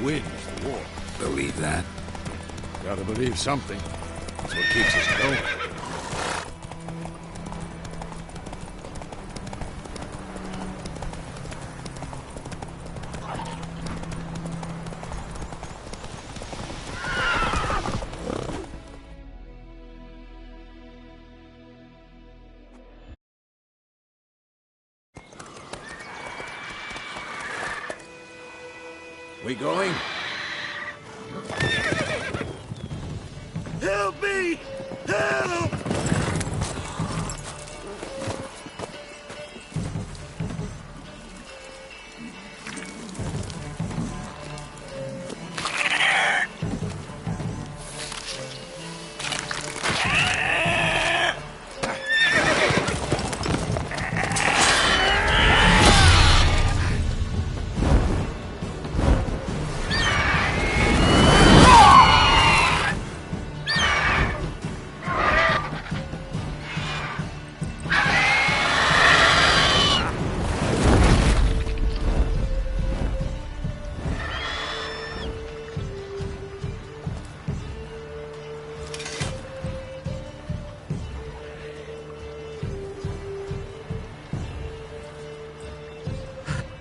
wins the war. Believe that? Gotta believe something. That's what keeps us going. We going? Help me! Help!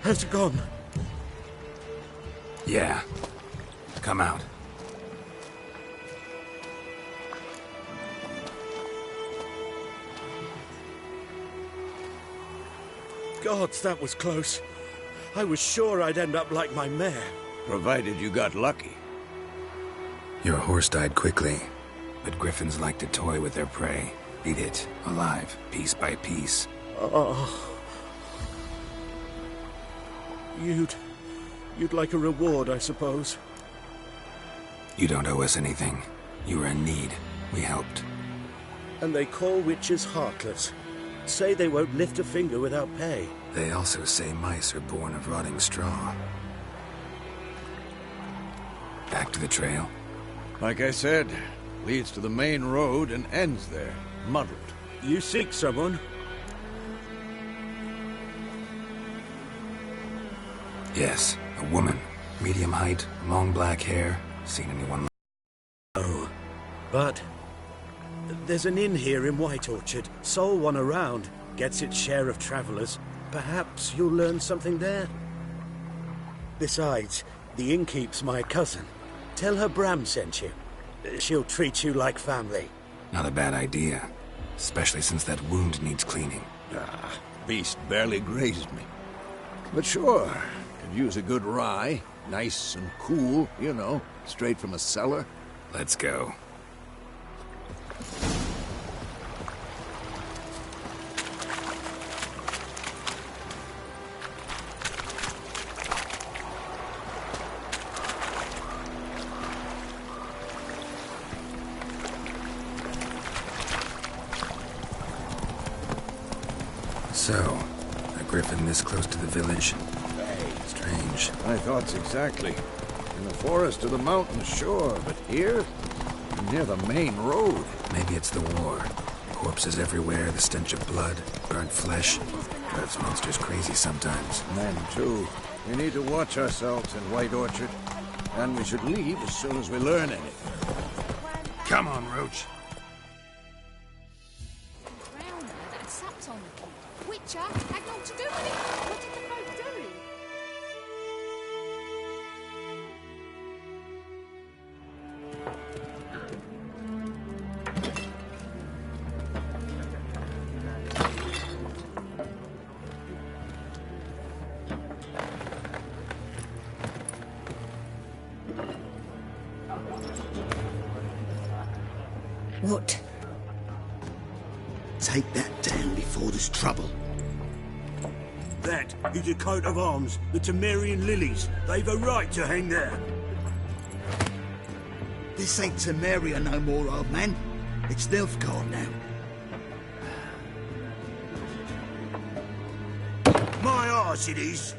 Has it gone? Yeah. Come out. Gods, that was close. I was sure I'd end up like my mare. Provided you got lucky. Your horse died quickly, but griffins like to toy with their prey. Eat it, alive, piece by piece. Oh. You'd like a reward, I suppose. You don't owe us anything. You were in need. We helped. And they call witches heartless. Say they won't lift a finger without pay. They also say mice are born of rotting straw. Back to the trail? Like I said, leads to the main road and ends there, muddled. You seek someone? Yes, a woman. Medium height, long black hair. Seen anyone like... Oh, but... There's an inn here in White Orchard. Sole one around. Gets its share of travelers. Perhaps you'll learn something there. Besides, the innkeep's my cousin. Tell her Bram sent you. She'll treat you like family. Not a bad idea. Especially since that wound needs cleaning. Beast barely grazed me. But sure, could use a good rye. Nice and cool, you know, straight from a cellar. Let's go. So, a griffin this close to the village? Strange. My thoughts exactly. In the forest or the mountains, sure, but here? Near the main road. Maybe it's the war. Corpses everywhere, the stench of blood, burnt flesh. Drives monsters crazy sometimes. Men, too. We need to watch ourselves in White Orchard. And we should leave as soon as we learn anything. Come on, Roach. That sapped on them. Witcher had naught to do with it. What did the folk do? What? Take that down before there's trouble. That is a coat of arms, the Temerian lilies. They've a right to hang there. This ain't Temeria no more, old man. It's Nilfgaard now. My arse it is.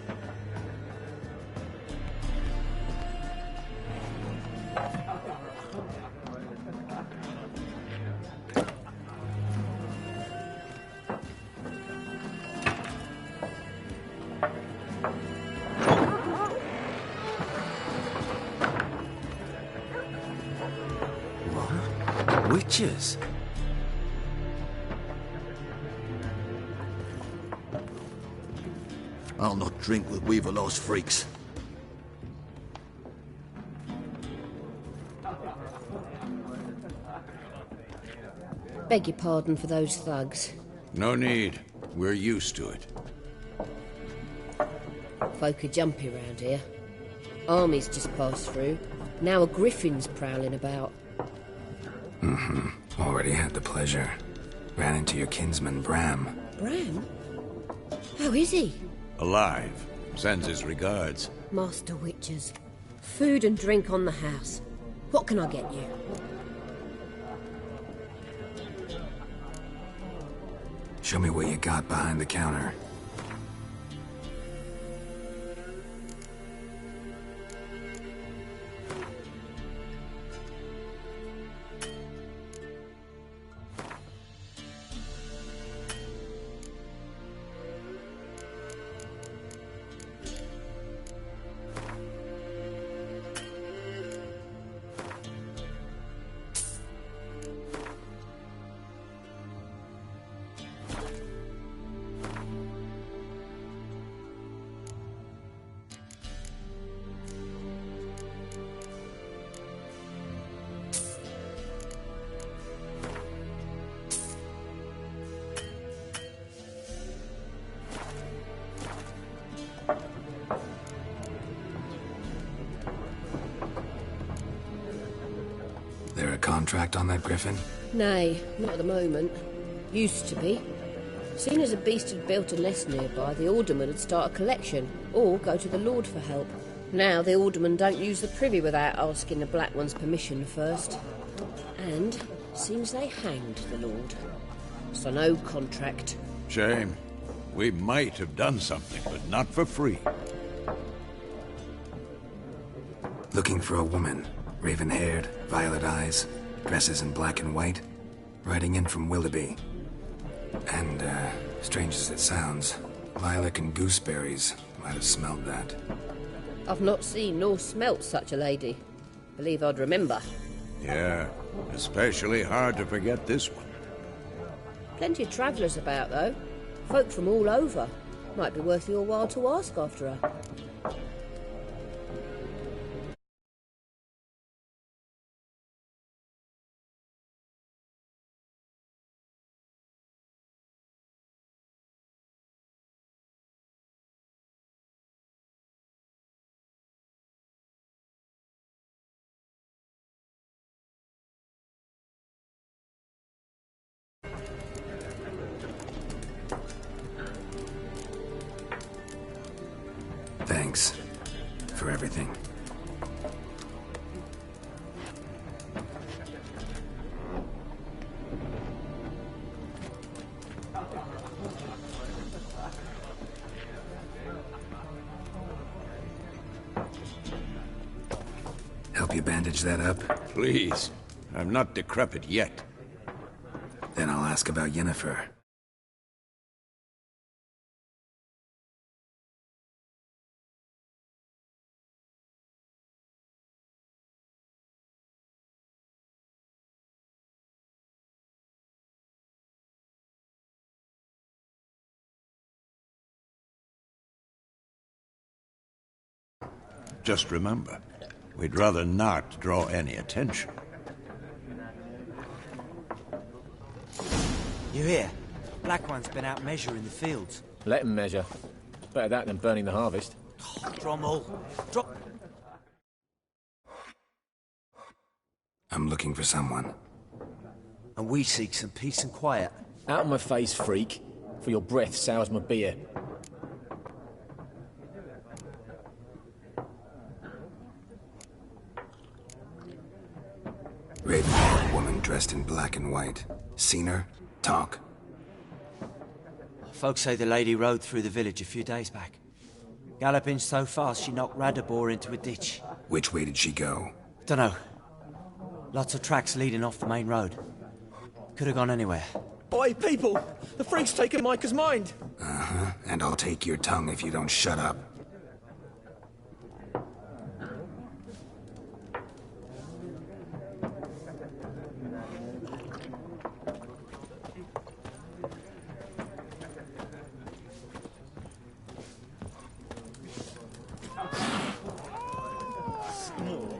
Witches? I'll not drink with Weaver-lost freaks. Beg your pardon for those thugs. No need. We're used to it. Folk are jumpy round here. Armies just passed through. Now a griffin's prowling about. Already had the pleasure. Ran into your kinsman, Bram. Bram? How is he? Alive. Sends his regards. Master Witchers. Food and drink on the house. What can I get you? Show me what you got behind the counter. There a contract on that griffin? Nay, not at the moment. Used to be. Soon as a beast had built a nest nearby, the alderman would start a collection, or go to the Lord for help. Now the aldermen don't use the privy without asking the Black One's permission first. And seems they hanged the Lord. So no contract. Shame. We might have done something, but not for free. Looking for a woman. Raven-haired, violet eyes, dresses in black and white. Riding in from Willoughby. And, strange as it sounds, lilac and gooseberries might have smelled that. I've not seen nor smelt such a lady. Believe I'd remember. Yeah, especially hard to forget this one. Plenty of travellers about, though. Folk from all over. Might be worth your while to ask after her. Thanks for everything. Help you bandage that up? Please. I'm not decrepit yet. Then I'll ask about Yennefer. Just remember, we'd rather not draw any attention. You hear? Black One's been out measuring the fields. Let him measure. Better that than burning the harvest. Oh, Drommel. I'm looking for someone. And we seek some peace and quiet. Out of my face, freak. For your breath sours my beer. Raven-haired woman dressed in black and white. Seen her? Talk. Folks say the lady rode through the village a few days back. Galloping so fast she knocked Radabor into a ditch. Which way did she go? Dunno. Lots of tracks leading off the main road. Could have gone anywhere. Oi, people! The freak's taken Micah's mind! Uh-huh. And I'll take your tongue if you don't shut up.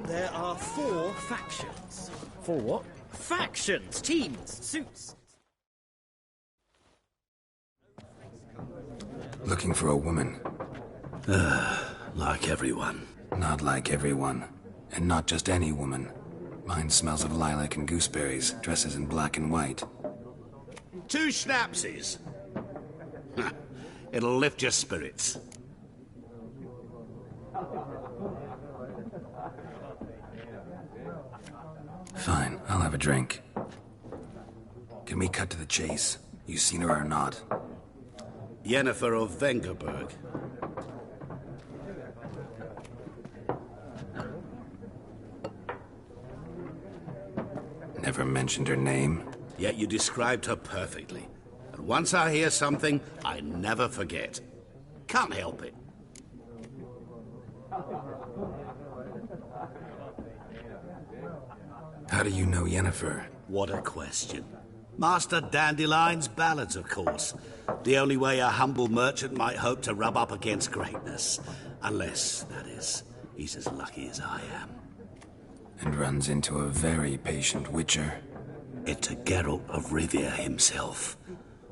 There are 4 factions. 4 what? Factions, teams, suits. Looking for a woman. Like everyone. Not like everyone. And not just any woman. Mine smells of lilac and gooseberries, dresses in black and white. 2 schnapsies. It'll lift your spirits. Fine, I'll have a drink. Can we cut to the chase? You seen her or not? Yennefer of Vengerberg. Never mentioned her name. Yet you described her perfectly. And once I hear something, I never forget. Can't help it. How do you know Yennefer? What a question. Master Dandelion's ballads, of course. The only way a humble merchant might hope to rub up against greatness. Unless, that is, he's as lucky as I am. And runs into a very patient witcher. It's a Geralt of Rivia himself.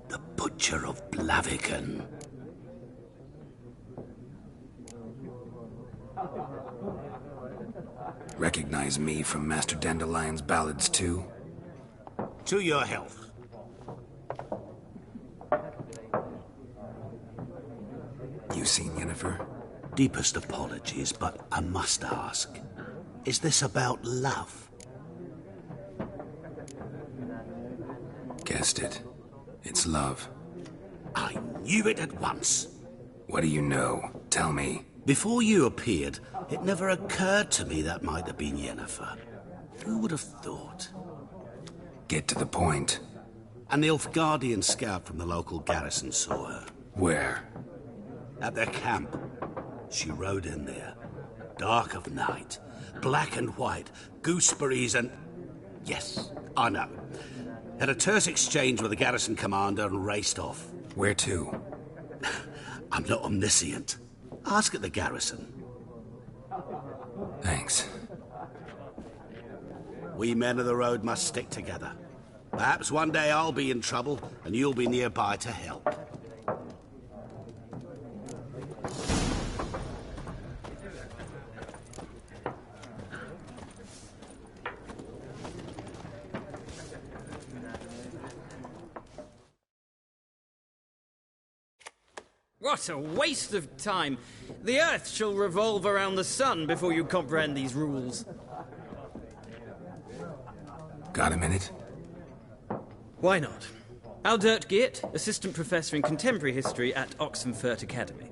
The Butcher of Blaviken. Recognize me from Master Dandelion's ballads, too? To your health. You seen Yennefer? Deepest apologies, but I must ask. Is this about love? Guessed it. It's love. I knew it at once. What do you know? Tell me. Before you appeared, it never occurred to me that might have been Yennefer. Who would have thought? Get to the point. An Nilfgaardian scout from the local garrison saw her. Where? At their camp. She rode in there. Dark of night. Black and white. Gooseberries and... Yes, I know. Had a terse exchange with the garrison commander and raced off. Where to? I'm not omniscient. Ask at the garrison. Thanks. We men of the road must stick together. Perhaps one day I'll be in trouble and you'll be nearby to help. What a waste of time. The Earth shall revolve around the sun before you comprehend these rules. Got a minute? Why not? Aldert Geert, Assistant Professor in Contemporary History at Oxenfurt Academy.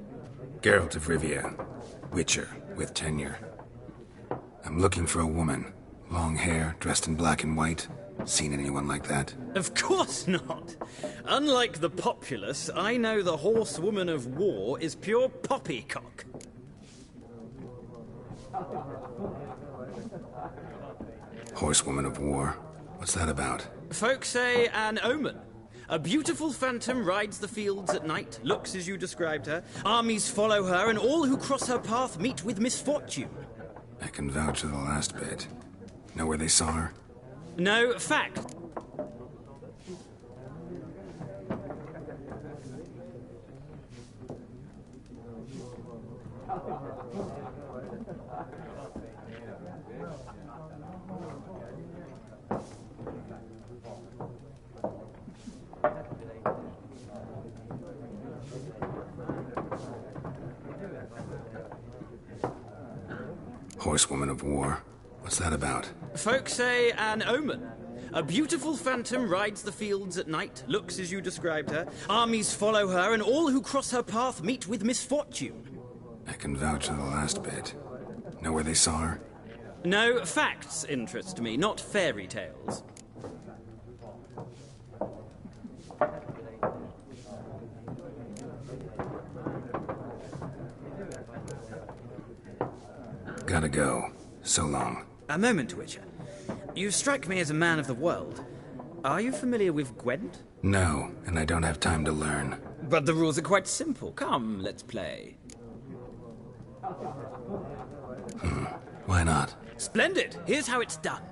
Geralt of Rivia. Witcher, with tenure. I'm looking for a woman. Long hair, dressed in black and white. Seen anyone like that? Of course not. Unlike the populace, I know the horsewoman of war is pure poppycock. Horsewoman of war? What's that about? Folk say an omen. A beautiful phantom rides the fields at night, looks as you described her. Armies follow her, and all who cross her path meet with misfortune. I can vouch for the last bit. Know where they saw her? No, fact. Horsewoman of war? What's that about? Folk say an omen. A beautiful phantom rides the fields at night, looks as you described her. Armies follow her, and all who cross her path meet with misfortune. I can vouch for the last bit. Know where they saw her? No, facts interest me, not fairy tales. Gotta go. So long. A moment, Witcher. You strike me as a man of the world. Are you familiar with Gwent? No, and I don't have time to learn. But the rules are quite simple. Come, let's play. Why not? Splendid! Here's how it's done.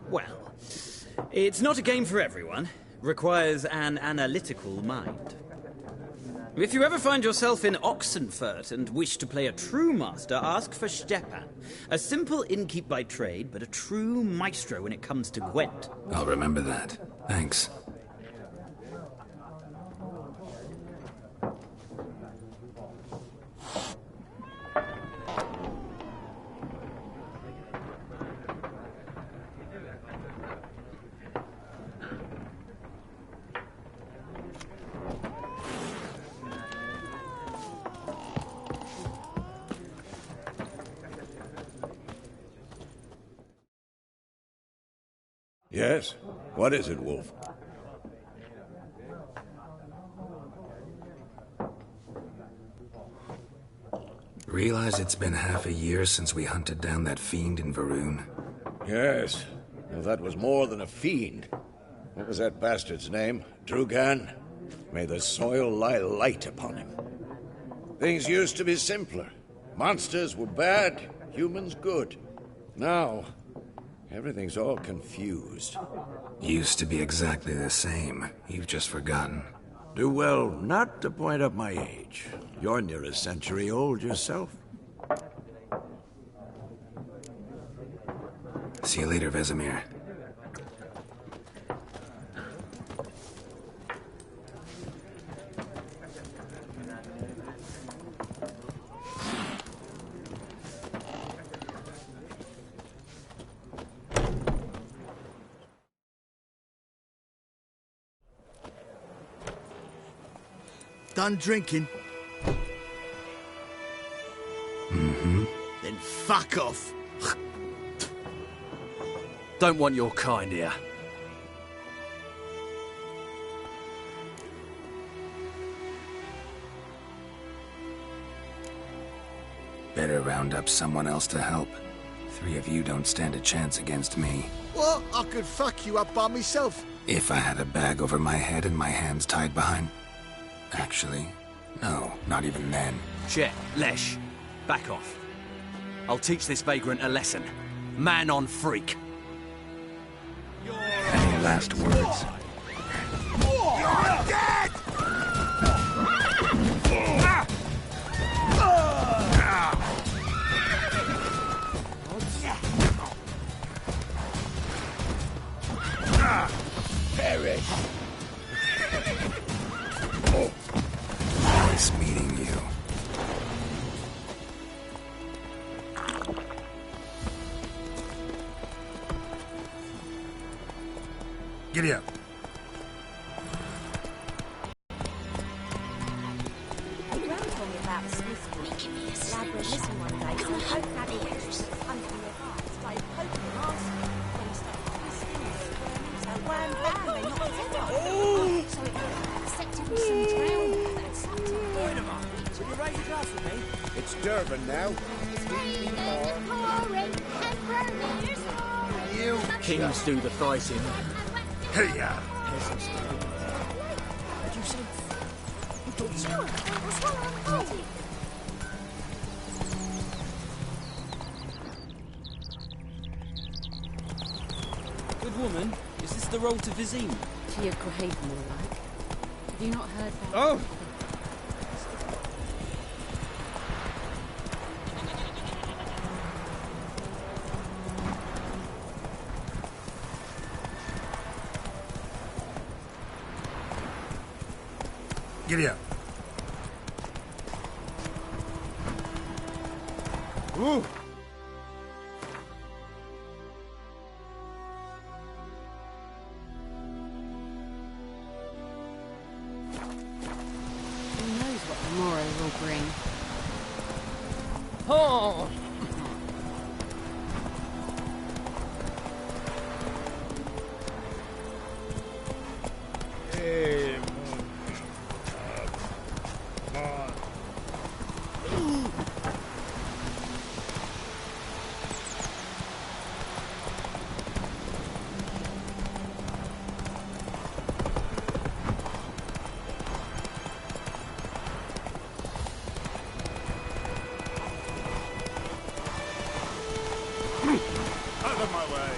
Well, it's not a game for everyone. Requires an analytical mind. If you ever find yourself in Oxenfurt and wish to play a true master, ask for Stepan. A simple innkeep by trade, but a true maestro when it comes to Gwent. I'll remember that. Thanks. Yes? What is it, Wolf? Realize it's been half a year since we hunted down that fiend in Varoon? Yes. Well, that was more than a fiend. What was that bastard's name? Drugan? May the soil lie light upon him. Things used to be simpler. Monsters were bad, humans good. Now, Everything's all confused. Used to be exactly the same. You've just forgotten. Do well not to point up my age. You're near a century old yourself. See you later, Vesemir. Done drinking? Mm-hmm. Then fuck off. Don't want your kind here. Better round up someone else to help. 3 of you don't stand a chance against me. What? I could fuck you up by myself. If I had a bag over my head and my hands tied behind... Actually, no, not even then. Chet, Lesh, back off. I'll teach this vagrant a lesson. Man on freak. Any last words? You're dead! Perish. Nice meeting you. Giddy up. It's Durban now. You kings do the fighting. Hey, ya. Peasants do the Did you say? Good woman, is this the road to Vizim? To your grave, more like. Have you not heard that? Oh! Giddy up. Ooh! Who knows what tomorrow will bring? Oh! Out of my way.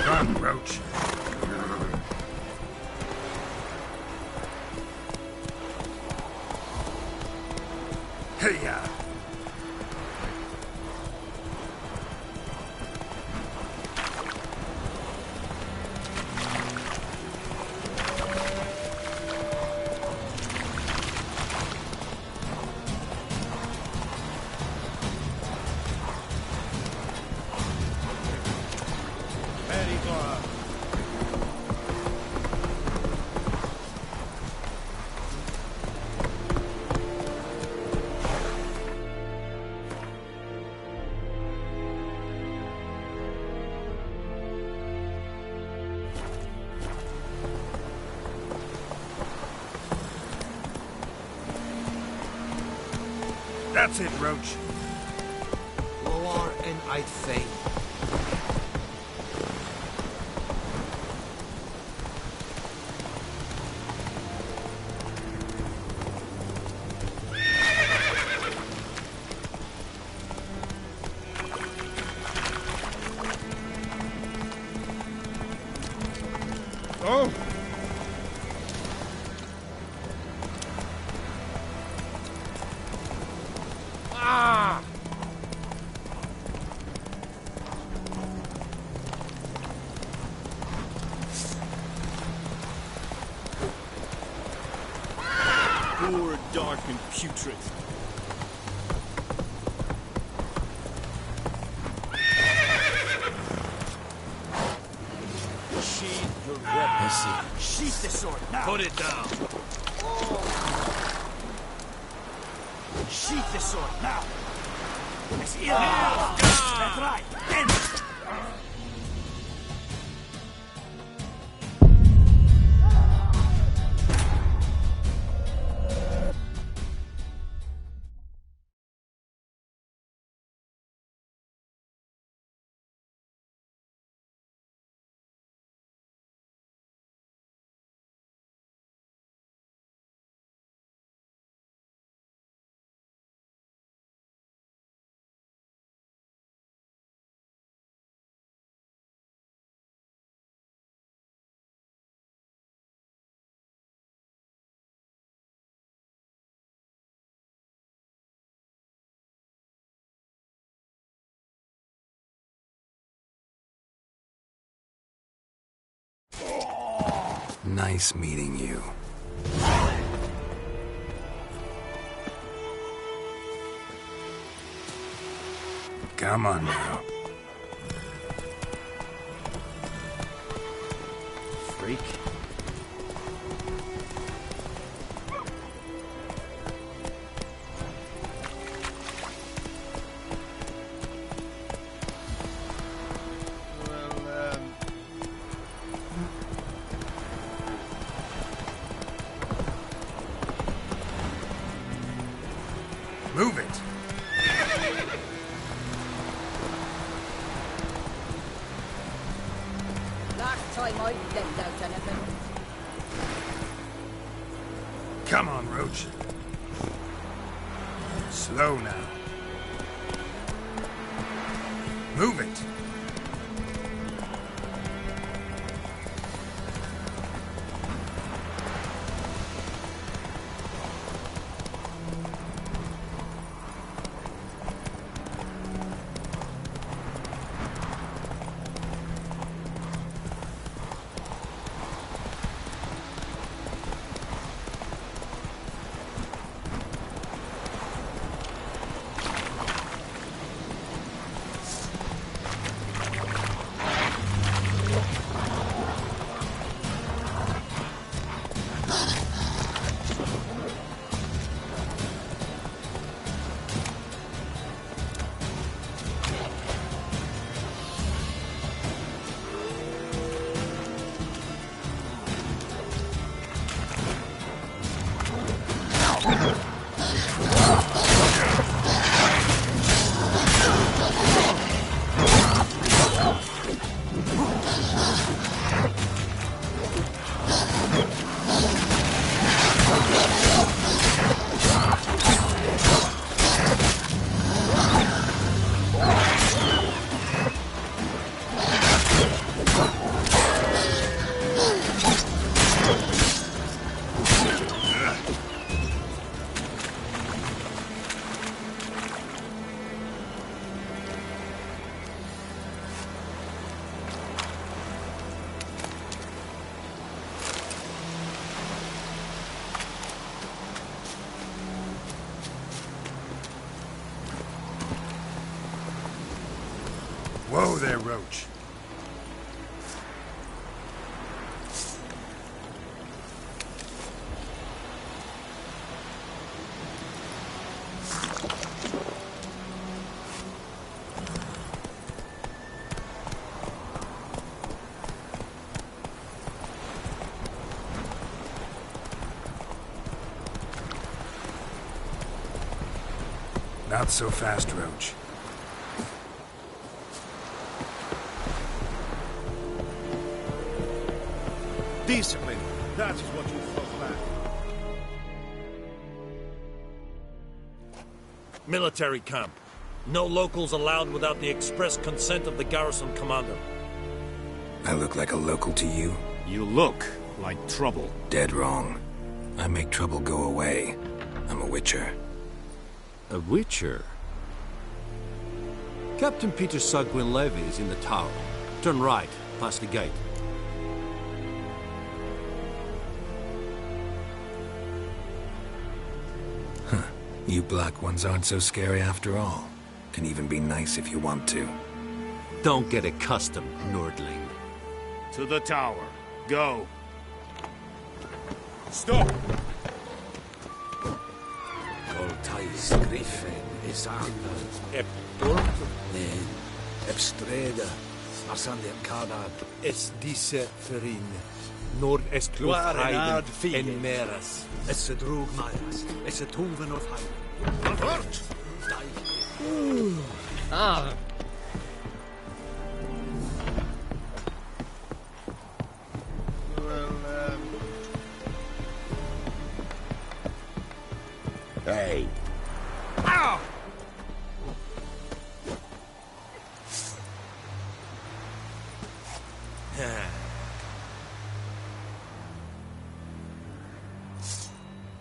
Come, Roach. Hey, ya. Very good. That's it, Roach. Loar and I'd fain. dark and putrid. Sheath your weapon. Sheath the sword now. Put it down. Sheath the sword now. That's right. End it. Nice meeting you. Come on now. Freak. Move it. Last time I lent out anything. Come on, Roach. Slow now. Move it. Whoa there, Roach. Not so fast, Roach. Discipline. That is what you folk lack. Military camp. No locals allowed without the express consent of the garrison commander. I look like a local to you? You look like trouble. Dead wrong. I make trouble go away. I'm a witcher. A witcher? Captain Peter Sagwin Levy is in the tower. Turn right, past the gate. You black ones aren't so scary after all. Can even be nice if you want to. Don't get accustomed, Nordling. To the tower. Go. Stop! Coltais Griffin is under Epburg, then Epstreda, Marsandem Kadad. Es diese Ferin, Nord est Warenard Heiden en Meras. Es se drog Myers, es se Tuven of Heiden. Avert! Ah. Hey. Ow!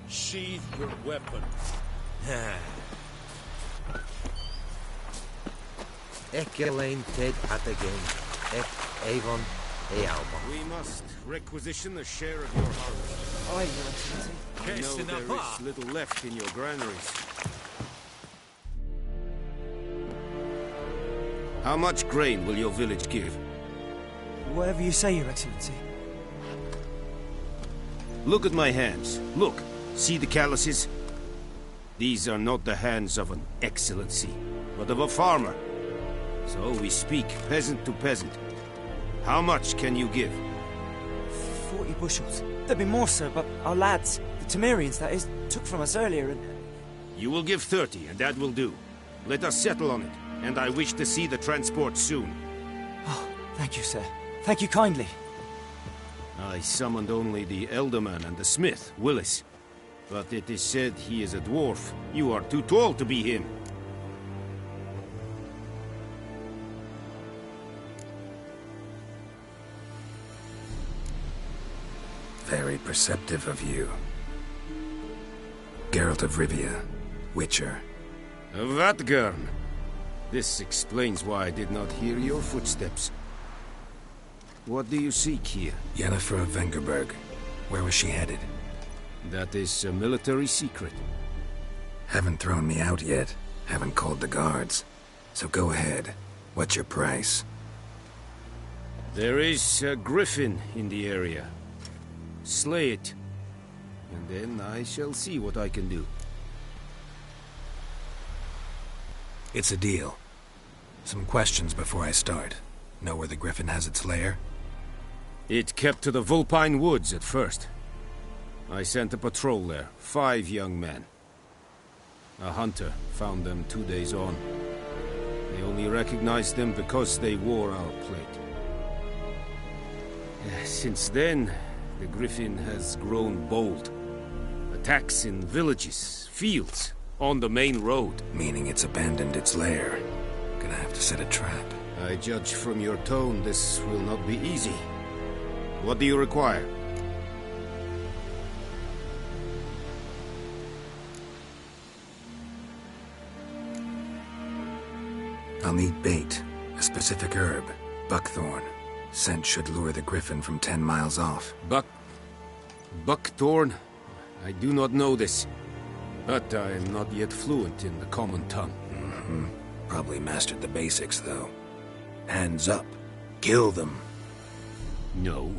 Sheathe your weapon. Elaine Ted at the game. Avon Alba. We must requisition a share of your harvest. Aye, Your Excellency. I know there is little left in your granaries. How much grain will your village give? Whatever you say, Your Excellency. Look at my hands. Look. See the calluses? These are not the hands of an excellency, but of a farmer. So we speak peasant to peasant. How much can you give? 40 bushels. There'd be more, sir, but our lads, the Temerians, that is, took from us earlier and... You will give 30, and that will do. Let us settle on it, and I wish to see the transport soon. Oh, thank you, sir. Thank you kindly. I summoned only the Elderman and the smith, Willis. But it is said he is a dwarf. You are too tall to be him. Very perceptive of you. Geralt of Rivia, Witcher. Vatgern. This explains why I did not hear your footsteps. What do you seek here? Yennefer of Vengerberg. Where was she headed? That is a military secret. Haven't thrown me out yet. Haven't called the guards. So go ahead. What's your price? There is a griffin in the area. Slay it. And then I shall see what I can do. It's a deal. Some questions before I start. Know where the griffin has its lair? It kept to the Vulpine Woods at first. I sent a patrol there, 5 young men. A hunter found them 2 days on. They only recognized them because they wore our plate. Since then, the griffin has grown bold. Attacks in villages, fields, on the main road. Meaning it's abandoned its lair. Gonna have to set a trap. I judge from your tone this will not be easy. What do you require? I'll need bait, a specific herb, buckthorn. Scent should lure the griffin from 10 miles off. Buckthorn? I do not know this, but I am not yet fluent in the common tongue. Probably mastered the basics, though. Hands up. Kill them. No.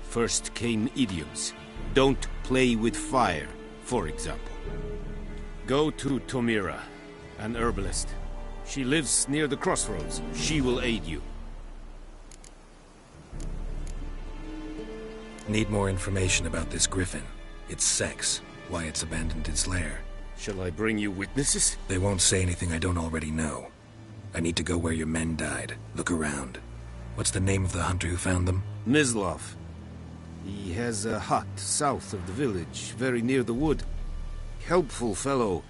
First came idioms. Don't play with fire, for example. Go to Tomira, an herbalist. She lives near the crossroads. She will aid you. Need more information about this griffin. Its sex, why it's abandoned its lair. Shall I bring you witnesses? They won't say anything I don't already know. I need to go where your men died. Look around. What's the name of the hunter who found them? Mislov. He has a hut south of the village, very near the wood. Helpful fellow,